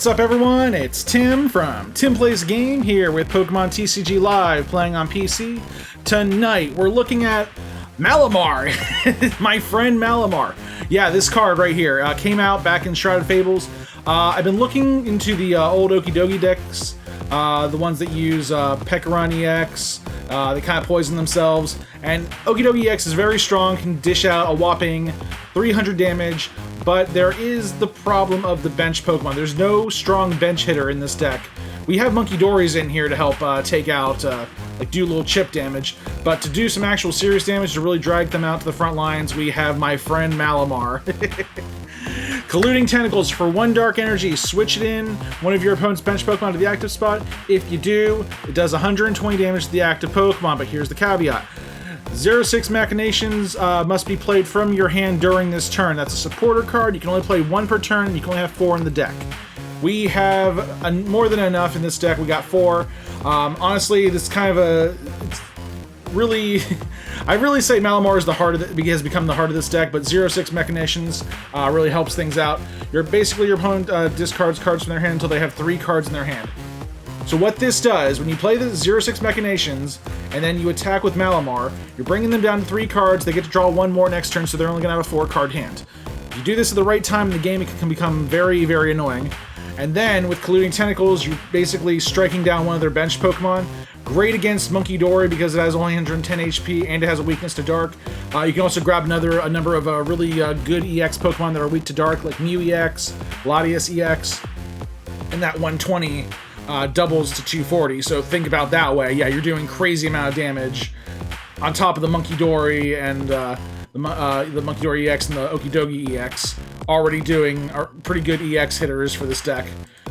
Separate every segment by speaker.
Speaker 1: What's up everyone, it's Tim from TimPlaysAGame here with Pokemon TCG Live playing on PC. Tonight we're looking at Malamar, my friend Malamar. Yeah, this card right here came out back in Shrouded Fables. I've been looking into the old Okidogi decks, the ones that use Pecharunt EX, they kind of poison themselves, and Okidogi EX is very strong, can dish out a whopping 300 damage, but there is the problem of the bench Pokemon. There's no strong bench hitter in this deck. We have Munkidoris in here to help take out, like do a little chip damage, but to do some actual serious damage, to really drag them out to the front lines, we have my friend Malamar. Colluding Tentacles for 1 Dark Energy. Switch it in one of your opponent's bench Pokemon to the active spot. If you do, it does 120 damage to the active Pokemon, but here's the caveat. Xerosic Machinations must be played from your hand during this turn. That's a supporter card. You can only play 1 per turn, and you can only have 4 in the deck. We have more than enough in this deck. We got 4. Honestly, this is kind of a... really... I really say Malamar is the heart of it, has become the heart of this deck, but Xerosic Machinations really helps things out. Basically, your opponent discards cards from their hand until they have 3 cards in their hand. So what this does, when you play the Xerosic Machinations, and then you attack with Malamar, you're bringing them down to 3 cards, they get to draw 1 more next turn, so they're only going to have a 4-card hand. If you do this at the right time in the game, it can become very, very annoying. And then, with Colluding Tentacles, you're basically striking down one of their bench Pokemon. Great against Munkidori because it has only 110 HP and it has a weakness to Dark. You can also grab a number of really good EX Pokemon that are weak to Dark, like Mew EX, Latias EX, and that 120 doubles to 240, so think about that way. Yeah, you're doing crazy amount of damage on top of the Munkidori and the Munkidori EX and the Okidogi EX, already doing pretty good EX hitters for this deck.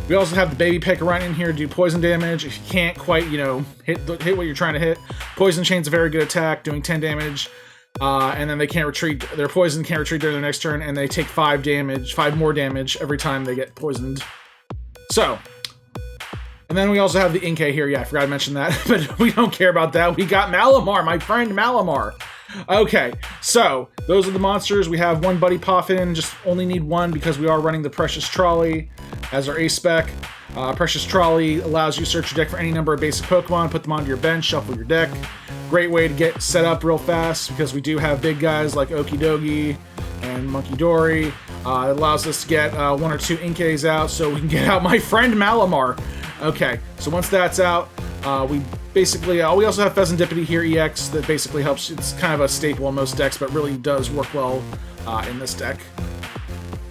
Speaker 1: We also have the baby Pecharunt in here to do poison damage. If you can't quite, hit what you're trying to hit, Poison Chain's a very good attack, doing 10 damage. And then they can't retreat. Their poison can't retreat during their next turn, and they take 5 more damage every time they get poisoned. So, and then we also have the Inkay here. Yeah, I forgot to mention that, but we don't care about that. We got Malamar, my friend Malamar. Okay, so those are the monsters. We have 1 Buddy Poffin, just only need 1 because we are running the Precious Trolley as our ace spec. Precious Trolley allows you to search your deck for any number of basic Pokemon, put them onto your bench, shuffle your deck. Great way to get set up real fast because we do have big guys like Okidogi and Munkidori. It allows us to get 1 or 2 Inkays out so we can get out my friend Malamar. Okay, so once that's out, we basically, we also have Fezandipiti here, EX, that basically helps. It's kind of a staple in most decks, but really does work well in this deck.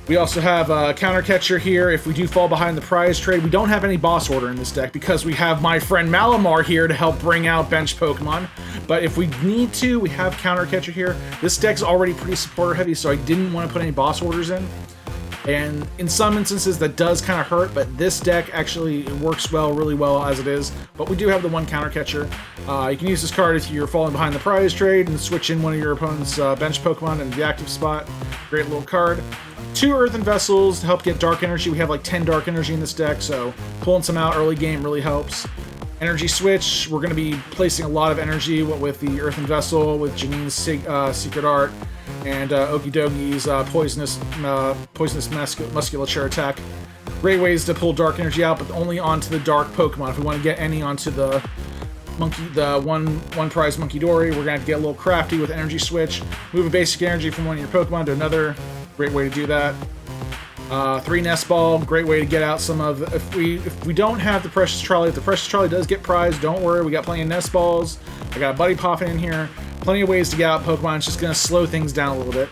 Speaker 1: We also have a counter catcher here. If we do fall behind the prize trade, we don't have any boss order in this deck because we have my friend Malamar here to help bring out bench Pokemon. But if we need to, we have counter catcher here. This deck's already pretty supporter heavy, so I didn't want to put any boss orders in. And in some instances that does kind of hurt, but this deck actually works really well as it is. But we do have the 1 counter catcher. You can use this card if you're falling behind the prize trade and switch in one of your opponent's bench Pokemon into the active spot. Great little card. 2 Earthen Vessels to help get Dark Energy. We have like 10 Dark Energy in this deck, so pulling some out early game really helps. Energy Switch, we're going to be placing a lot of energy with the Earthen Vessel, with Janine's Secret Art, and Okidogi's Poisonous Musculature attack. Great ways to pull Dark Energy out, but only onto the Dark Pokemon. If we want to get any onto the one prize Munkidori, we're going to have to get a little crafty with Energy Switch. Move a basic energy from one of your Pokemon to another. Great way to do that. 3 Nest Ball, great way to get out some of... If we don't have the Precious Trolley, if the Precious Trolley does get prized, don't worry, we got plenty of Nest Balls. I got a Buddy Poffin in here. Plenty of ways to get out Pokemon. It's just going to slow things down a little bit.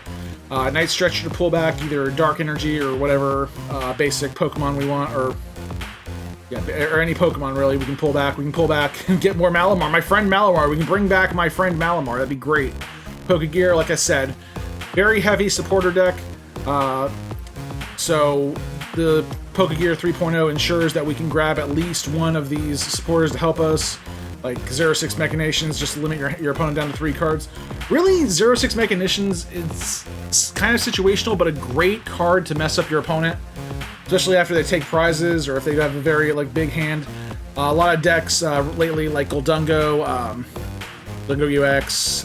Speaker 1: Night Stretcher to pull back either Dark Energy or whatever basic Pokemon we want, or any Pokemon really. We can pull back and get more Malamar. My friend Malamar. We can bring back my friend Malamar. That'd be great. Pokégear, like I said, very heavy supporter deck. So the Pokégear 3.0 ensures that we can grab at least 1 of these supporters to help us, like Xerosic Machinations, just to limit your opponent down to 3 cards. Really, Xerosic Machinations, it's kind of situational, but a great card to mess up your opponent, especially after they take prizes or if they have a very big hand. A lot of decks lately, like Goldungo, Dungo UX,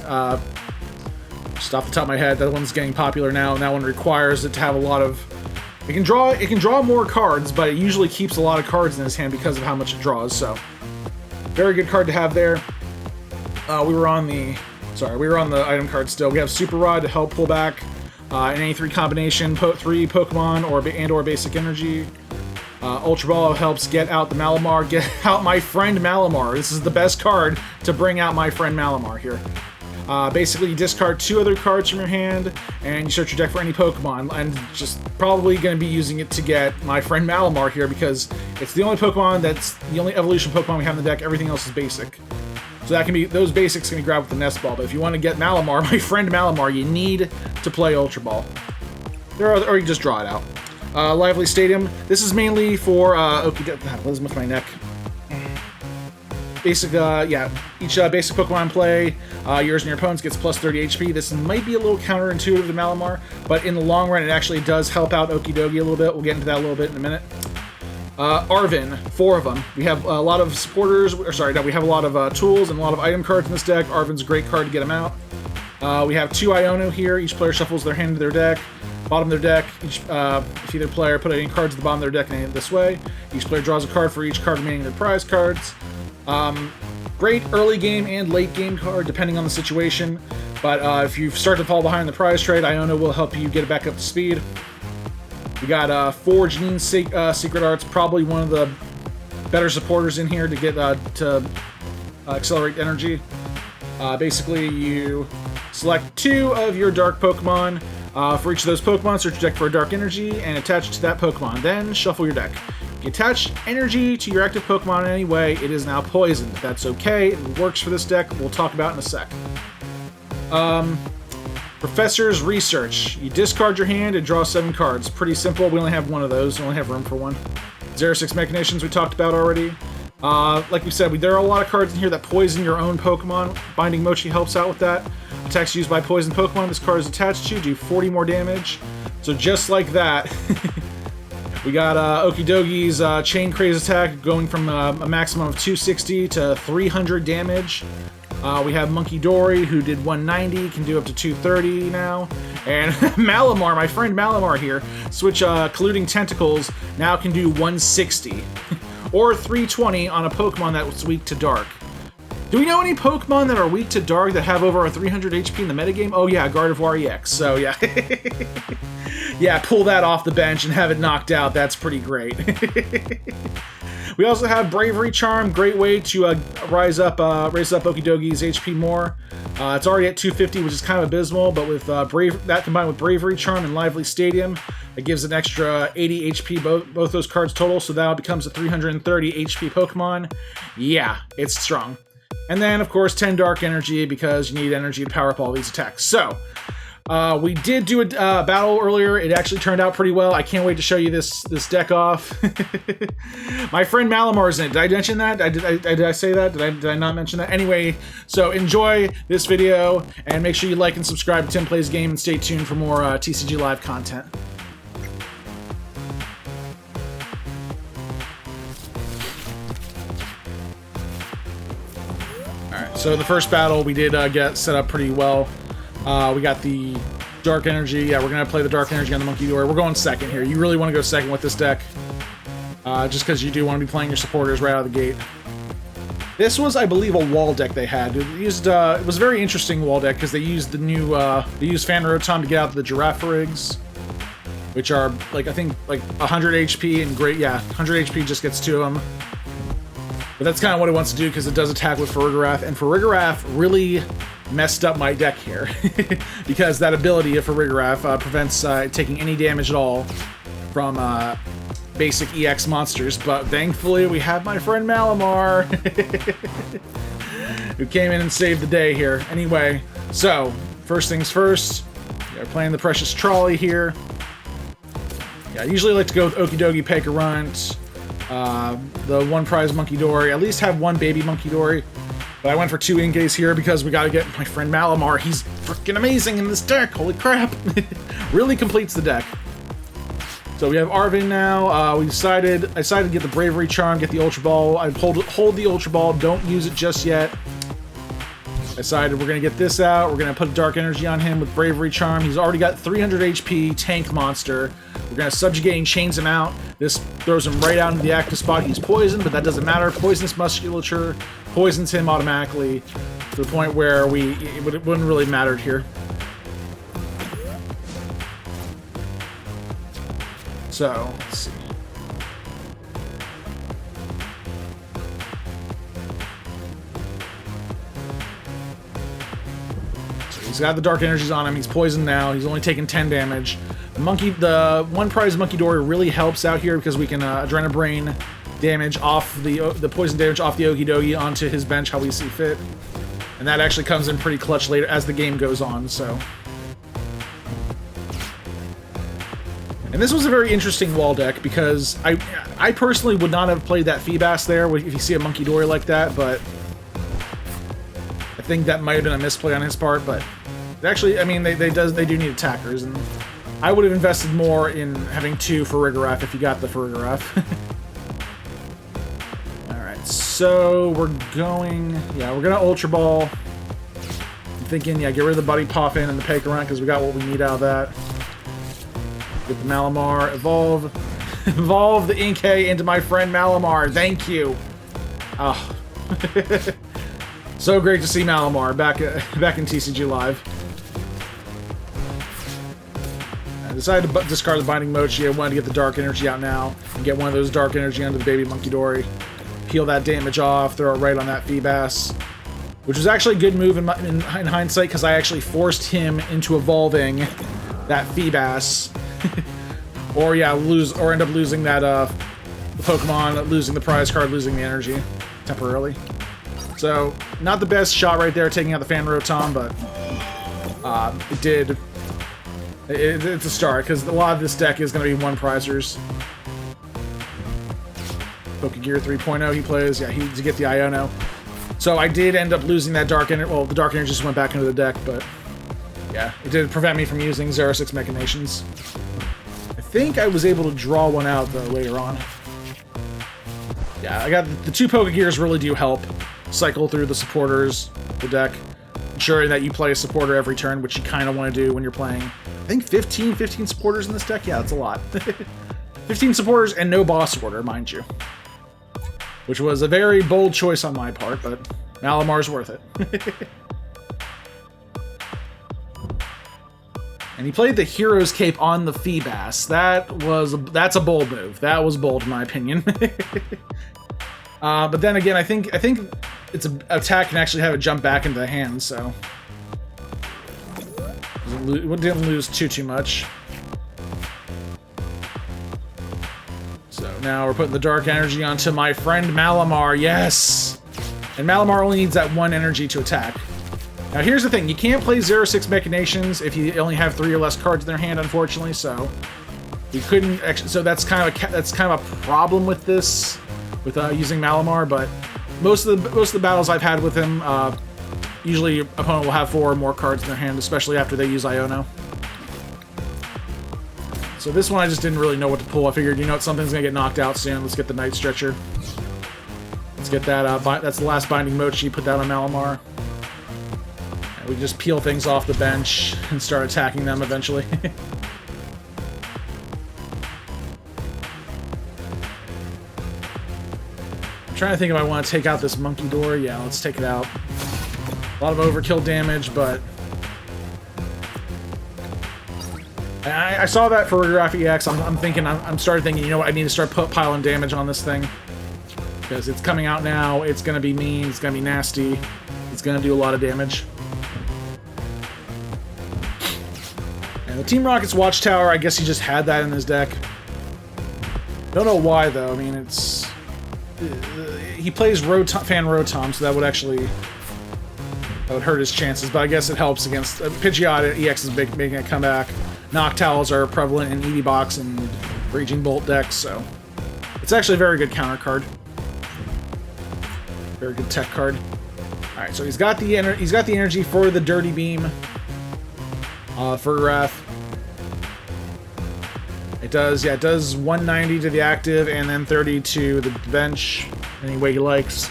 Speaker 1: just off the top of my head, that one's getting popular now, and that one requires it to have a lot of It can draw more cards, but it usually keeps a lot of cards in his hand because of how much it draws. So, very good card to have there. We were on the item card still. We have Super Rod to help pull back in any 3 combination, 3 Pokemon or Basic Energy. Ultra Ball helps get out the Malamar, get out my friend Malamar. This is the best card to bring out my friend Malamar here. Basically, you discard 2 other cards from your hand, and you search your deck for any Pokemon, and just probably going to be using it to get my friend Malamar here, because it's the only Pokemon that's the only evolution Pokemon we have in the deck. Everything else is basic. So that can be, those basics can be grabbed with the Nest Ball, but if you want to get Malamar, my friend Malamar, you need to play Ultra Ball. Or you can just draw it out. Lively Stadium. This is mainly for Okidogi. What is with my neck? Basic, each basic Pokemon play, yours and your opponent's gets plus 30 HP. This might be a little counterintuitive to Malamar, but in the long run, it actually does help out Okidogi a little bit. We'll get into that a little bit in a minute. Arven, 4 of them. We have a lot of supporters, we have a lot of tools and a lot of item cards in this deck. Arven's a great card to get them out. We have 2 Iono here. Each player shuffles their hand into their deck. Bottom of their deck, if either player put any cards at the bottom of their deck and this way, each player draws a card for each card remaining in their prize cards. Great early game and late game card, depending on the situation, but if you start to fall behind the prize trade, Iono will help you get it back up to speed. We got 4 Janine Secret Arts, probably one of the better supporters in here to get to accelerate energy. Basically, you select 2 of your dark Pokemon. For each of those Pokemon, search your deck for a dark energy and attach it to that Pokemon. Then shuffle your deck. If you attach energy to your active Pokemon in any way, it is now poisoned. That's okay. It works for this deck. We'll talk about in a sec. Professor's Research. You discard your hand and draw 7 cards. Pretty simple. We only have 1 of those. We only have room for 1. Xerosic Machinations we talked about already. Like we said, there are a lot of cards in here that poison your own Pokemon. Binding Mochi helps out with that. Attacks used by poisoned Pokemon this card is attached to do 40 more damage. So just like that, we got Okidogi's Chain Craze attack going from a maximum of 260 to 300 damage. We have Munkidori, who did 190, can do up to 230 now. And Malamar, my friend Malamar here, switch Colluding Tentacles, now can do 160. Or 320 on a Pokemon that's weak to Dark. Do we know any Pokemon that are weak to Dark that have over a 300 HP in the metagame? Oh yeah, Gardevoir EX, so yeah. Yeah, pull that off the bench and have it knocked out, that's pretty great. We also have Bravery Charm, great way to raise up Okidogi's HP more. It's already at 250, which is kind of abysmal, but with that combined with Bravery Charm and Lively Stadium, it gives an extra 80 HP, both those cards total, so now it becomes a 330 HP Pokemon. Yeah, it's strong. And then, of course, 10 Dark Energy, because you need energy to power up all these attacks. So, we did do a battle earlier. It actually turned out pretty well. I can't wait to show you this deck off. My friend Malamar's in it. Did I mention that? Did I say that? Did I not mention that? Anyway, so enjoy this video, and make sure you like and subscribe to TimPlaysAGame, and stay tuned for more TCG Live content. Alright, so the first battle we did get set up pretty well. We got the Dark Energy. Yeah, we're going to play the Dark Energy on the Munkidori. We're going second here. You really want to go second with this deck. Just because you do want to be playing your supporters right out of the gate. This was, I believe, a wall deck they had. It was a very interesting wall deck because they used the new, they used Fan Rotom to get out the Giraffe Rigs, which are, like, I think, like 100 HP and great, yeah, 100 HP just gets 2 of them. But that's kind of what it wants to do because it does attack with Farigiraf, and Farigiraf really messed up my deck here because that ability of Farigiraf prevents taking any damage at all from basic EX monsters, but thankfully we have my friend Malamar who came in and saved the day here. Anyway, so first things first, we're playing the Precious Trolley here. Yeah, I usually like to go with Okidogi, Pecharunt, the 1 prize Munkidori, at least have 1 baby Munkidori. But I went for 2 Inkays here because we gotta get my friend Malamar. He's freaking amazing in this deck, holy crap. Really completes the deck. So we have Arven now. I decided to get the Bravery Charm, get the Ultra Ball. I hold the Ultra Ball, don't use it just yet. I decided we're gonna get this out. We're gonna put a Dark Energy on him with Bravery Charm. He's already got 300 HP tank monster We're going to Subjugate and Chains him out. This throws him right out into the active spot. He's poisoned, but that doesn't matter. Poisonous Musculature poisons him automatically to the point where it wouldn't really matter here. So, let's see. So he's got the Dark Energies on him. He's poisoned now. He's only taking 10 damage. The one prize Munkidori really helps out here because we can Adrenabrain damage off the poison damage off the Okidogi onto his bench how we see fit. And that actually comes in pretty clutch later as the game goes on, so. And this was a very interesting wall deck because I personally would not have played that Feebas there if you see a Munkidori like that, but I think that might have been a misplay on his part, but actually, I mean, they do need attackers, and I would have invested more in having 2 Farigiraf if you got the Farigiraf. Alright, so we're gonna Ultra Ball. I'm thinking, yeah, get rid of the Buddy Poffin and the Pecharunt because we got what we need out of that. Get the Malamar, evolve the Inkay into my friend Malamar. Thank you. Oh. So great to see Malamar back in TCG Live. I decided to discard the Binding Mochi. I wanted to get the Dark Energy out now and get one of those Dark Energy onto the baby Munkidori. Peel that damage off, throw it right on that Feebas. Which was actually a good move in hindsight because I actually forced him into evolving that Feebas. Or yeah, end up losing that the Pokemon, losing the prize card, losing the energy temporarily. So not the best shot right there, taking out the Fan Rotom, but it did. It's a start because a lot of this deck is going to be 1-prizers. Pokégear 3.0 he plays. Yeah, to get the Iono. So I did end up losing that Dark Energy. Well, the Dark Energy just went back into the deck, but yeah, it did prevent me from using Xerosic Machinations. I think I was able to draw one out, though, later on. Yeah, I got the 2 Pokégears really do help cycle through the supporters, the deck, ensuring that you play a supporter every turn, which you kind of want to do when you're playing. I think 15 supporters in this deck? Yeah, that's a lot. 15 supporters and no boss order, mind you. Which was a very bold choice on my part, but Malamar's worth it. And he played the Hero's Cape on the Feebas. That's a bold move. That was bold in my opinion. But then again, I think its attack can actually have it jump back into the hand, so it didn't lose too much. So now we're putting the Dark Energy onto my friend Malamar. Yes! And Malamar only needs that 1 energy to attack. Now here's the thing, you can't play Xerosic Machinations if you only have 3 or less cards in their hand, unfortunately, so we couldn't actually, so that's kind of a problem with this, with using Malamar, but most of the battles I've had with him, usually opponent will have 4 or more cards in their hand, especially after they use Iono. So this one I just didn't really know what to pull. I figured, you know what, something's gonna get knocked out soon. Let's get the Night Stretcher. Let's get that, that's the last Binding Mochi, put that on Malamar. And we just peel things off the bench and start attacking them eventually. I'm trying to think if I want to take out this Munkidori. Yeah, let's take it out. A lot of overkill damage, but I saw that for Farigiraf EX. I'm started thinking, you know what, I need to start piling damage on this thing. Because it's coming out now, it's going to be mean, it's going to be nasty, it's going to do a lot of damage. And the Team Rocket's Watchtower, I guess he just had that in his deck. Don't know why, though. I mean, it's... he plays Fan Rotom, so that would actually... that would hurt his chances, but I guess it helps against... Pidgeot EX is making a comeback. Noctowls are prevalent in EV Box and Raging Bolt decks, so... it's actually a very good counter card. Very good tech card. Alright, so he's got the energy for the Dirty Beam. For Wrath. It does 190 to the active and then 30 to the bench, any way he likes.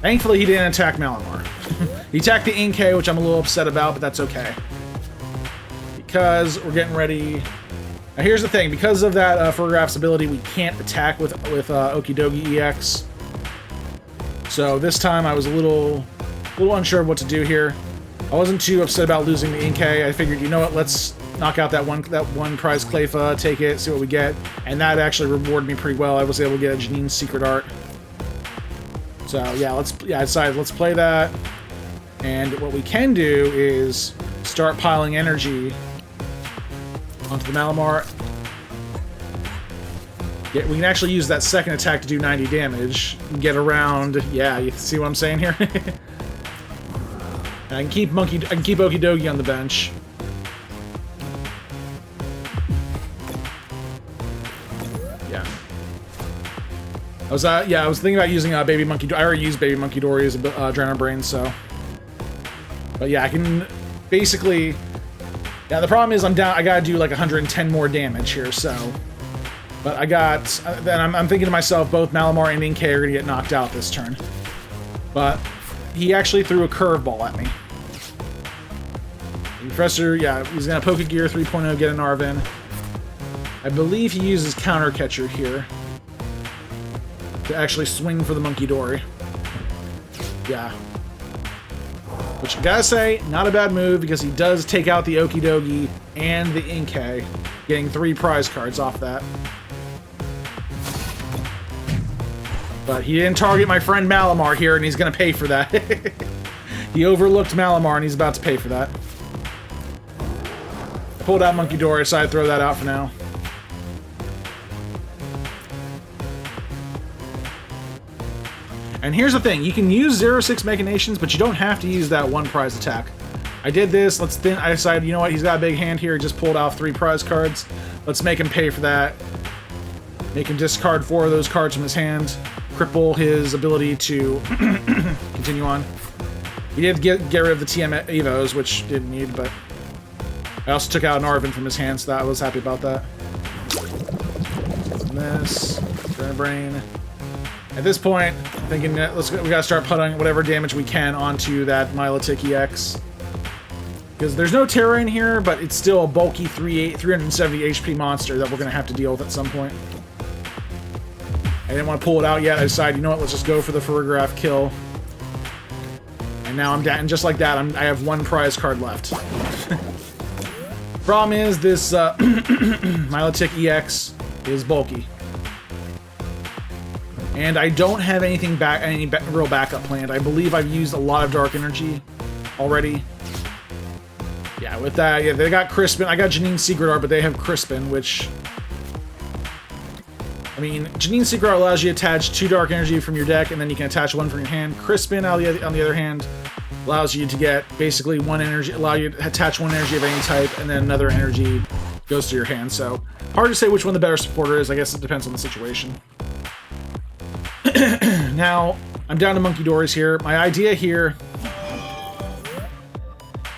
Speaker 1: Thankfully, he didn't attack Malamar. He attacked the Inkay, which I'm a little upset about, but that's okay. Because we're getting ready Now here's the thing, because of that Ferrograph's ability, we can't attack with Okidogi EX. So this time I was a little unsure of what to do here. I wasn't too upset about losing the Inkay. I figured, you know what, let's knock out that one prize Clayfa, take it, see what we get. And that actually rewarded me pretty well. I was able to get a Janine's Secret Art. So yeah, I decided let's play that. And what we can do is start piling energy onto the Malamar. Yeah, we can actually use that second attack to do 90 damage. Get around. Yeah, you see what I'm saying here? I can keep Okidogi on the bench. Yeah. I was thinking about using Baby Monkey. I already used Baby Munkidori as a Adrenaline Brain, so. But yeah, I can basically. Yeah, the problem is I'm down. I gotta do like 110 more damage here, so. But I got. Then I'm thinking to myself, both Malamar and Inkay are gonna get knocked out this turn. But he actually threw a curveball at me. Professor, yeah, he's gonna Pokégear 3.0, get an Arven. I believe he uses Counter Catcher here to actually swing for the Munkidori. Yeah. Which I gotta say, not a bad move, because he does take out the Okidogi and the Inkay, getting 3 prize cards off that. But he didn't target my friend Malamar here, and he's gonna pay for that. He overlooked Malamar, and he's about to pay for that. I pulled out Munkidori, so I'd throw that out for now. And here's the thing, you can use Xerosic Machinations, but you don't have to use that one prize attack. I did this, I decided, you know what, he's got a big hand here, he just pulled off 3 prize cards. Let's make him pay for that. Make him discard 4 of those cards from his hand. Cripple his ability to continue on. He did get rid of the TM Evos, which didn't need, but I also took out an Arven from his hand, so I was happy about that. And this, Brain. At this point, I'm thinking that we gotta start putting whatever damage we can onto that Milotic EX. Because there's no Terra in here, but it's still a bulky 370 HP monster that we're gonna have to deal with at some point. I didn't want to pull it out yet. I decided, you know what, let's just go for the Ferrograph kill. And now I'm down, and just like that, I have 1 prize card left. Problem is, this Milotic EX is bulky. And I don't have anything real backup planned. I believe I've used a lot of Dark Energy already. Yeah, with that, yeah, they got Crispin. I got Janine's Secret Art, but they have Crispin, which... I mean, Janine's Secret Art allows you to attach 2 Dark Energy from your deck, and then you can attach 1 from your hand. Crispin, on the other hand, allows you to get basically 1 energy, allow you to attach 1 energy of any type, and then another energy goes to your hand. So, hard to say which one the better supporter is. I guess it depends on the situation. Now, I'm down to Munkidori's here. My idea here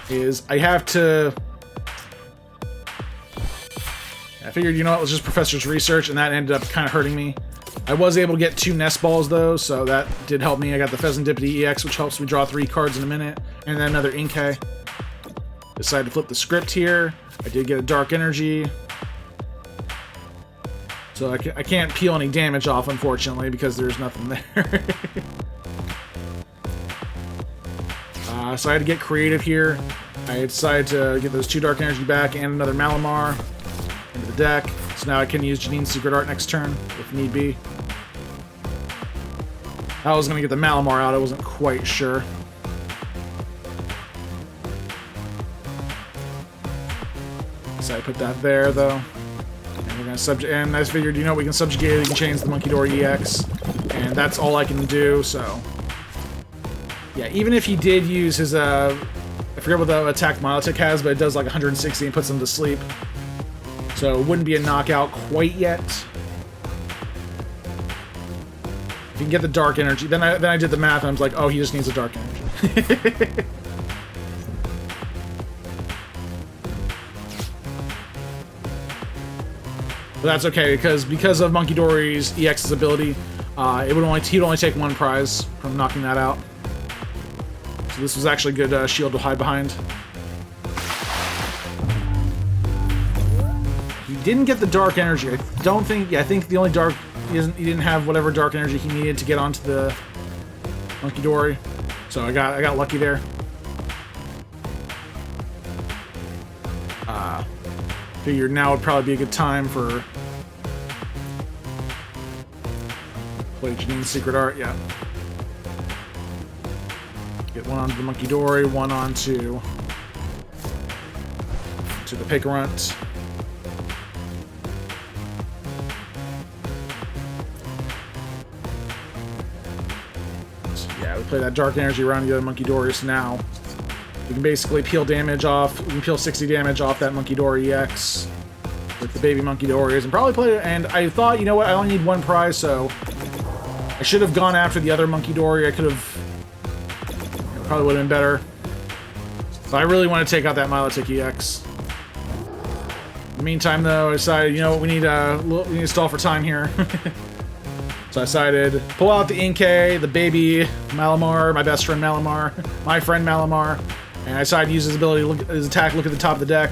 Speaker 1: is I have to... I figured, you know what, let's just Professor's Research, and that ended up kind of hurting me. I was able to get 2 Nest Balls, though, so that did help me. I got the Fezandipiti EX, which helps me draw 3 cards in a minute, and then another Inkay. Decided to flip the script here. I did get a Dark Energy. So I can't peel any damage off, unfortunately, because there's nothing there. So I had to get creative here. I decided to get those 2 Dark Energy back and another Malamar into the deck. So now I can use Janine's Secret Art next turn, if need be. I was going to get the Malamar out, I wasn't quite sure. So I put that there, though. And we're going to and I figured, you know, we can subjugate it, we can change the Munkidori EX. And that's all I can do, so... Yeah, even if he did use his, I forget what the attack Milotic has, but it does like 160 and puts him to sleep. So it wouldn't be a knockout quite yet. If you can get the Dark Energy, then I did the math and I was like, oh, he just needs a Dark Energy. But that's okay, because of Munkidori's EX's ability, he'd only take 1 prize from knocking that out. So this was actually a good shield to hide behind. He didn't get the dark energy. I don't think. Yeah, I think the only dark he didn't have whatever dark energy he needed to get onto the Munkidori. So I got lucky there. Figured now would probably be a good time for play Janine's Secret Art. Yeah. Get one onto the Munkidori, one onto the Pecharunt. So yeah, we play that dark energy around the other Munkidori, so now we can basically peel damage off. We can peel 60 damage off that Munkidori EX with the baby Munkidoris and probably play it. And I thought, you know what, I only need one prize, so I should have gone after the other Munkidori. I could have. Probably would have been better. But I really want to take out that Milotic EX. In the meantime, though, I decided, you know what, we need to stall for time here. So I decided pull out the Inkay, the baby Malamar, my best friend Malamar, my friend Malamar, and I decided to use his ability to look, his attack, look at the top of the deck.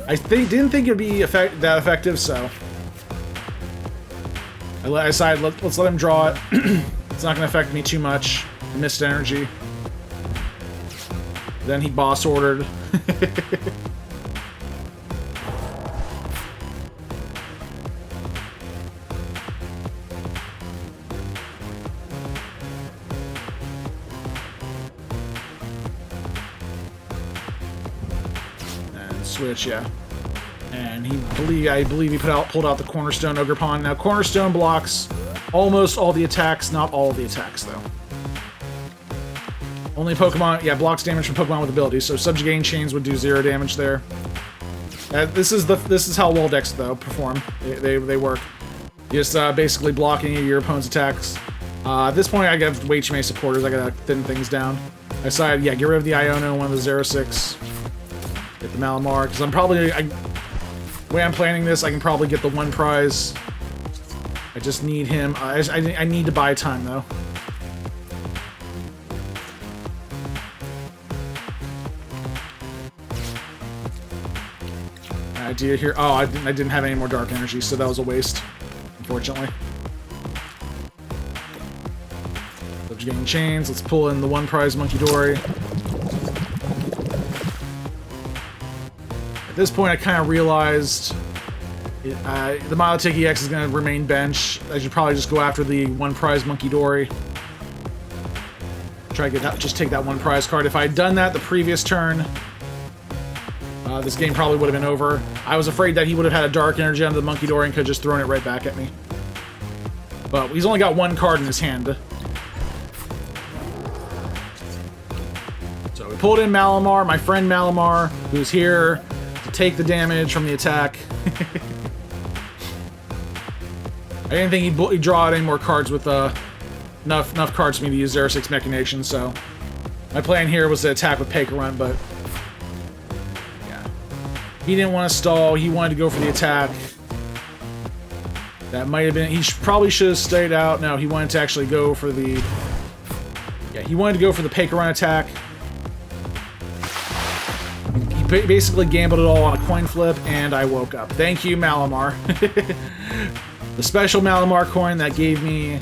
Speaker 1: I didn't think it would be that effective, so I decided let's let him draw it. It's not going to affect me too much. Missed energy. Then he boss ordered. And switch, yeah. And I believe he pulled out the Cornerstone Ogerpon. Now Cornerstone blocks almost all the attacks, not all the attacks though. Only Pokemon, yeah, blocks damage from Pokemon with abilities, so Subjugating Chains would do 0 damage there. This is how wall decks though perform. They work. Just basically blocking your opponent's attacks. At this point, I got way too many supporters. I gotta thin things down. I decided, yeah, get rid of the Iono, one of the Xerosics. Get the Malamar, because the way I'm planning this, I can probably get the one prize. I just need him. I need to buy time though. Idea here. Oh, I didn't have any more dark energy, so that was a waste, unfortunately. Subjugating Chains. Let's pull in the one prize Munkidori. At this point, I kind of realized the Milotic EX is going to remain bench. I should probably just go after the one prize Munkidori. Try to get that, just take that one prize card. If I had done that the previous turn, this game probably would have been over. I was afraid that he would have had a dark energy onto the Munkidori and could have just thrown it right back at me. But he's only got one card in his hand. So we pulled in Malamar, my friend Malamar, who's here to take the damage from the attack. I didn't think he'd draw out any more cards with enough cards for me to use Xerosic's Machinations, so my plan here was to attack with Pecharunt, but he didn't want to stall. He wanted to go for the attack. That might have been... He probably should have stayed out. No, he wanted to actually go for the... Yeah, he wanted to go for the Pecharunt attack. He basically gambled it all on a coin flip, and I woke up. Thank you, Malamar. The special Malamar coin that gave me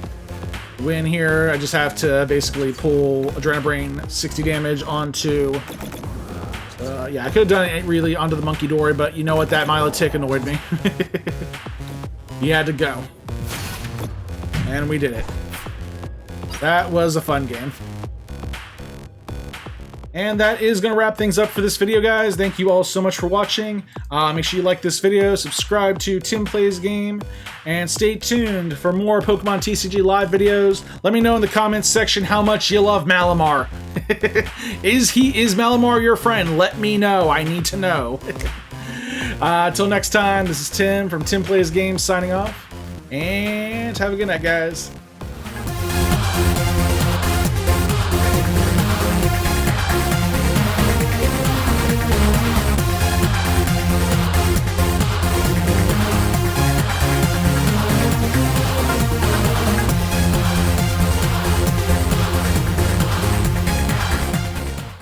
Speaker 1: the win here. I just have to basically pull Adrenabrain 60 damage onto... yeah, I could have done it really onto the Munkidori, but you know what? That Milotic annoyed me. He had to go. And we did it. That was a fun game. And that is going to wrap things up for this video, guys. Thank you all so much for watching. Make sure you like this video, subscribe to TimPlaysAGame, and stay tuned for more Pokemon TCG live videos. Let me know in the comments section how much you love Malamar. Is Malamar your friend? Let me know. I need to know. Till next time, this is Tim from TimPlaysAGame signing off. And have a good night, guys.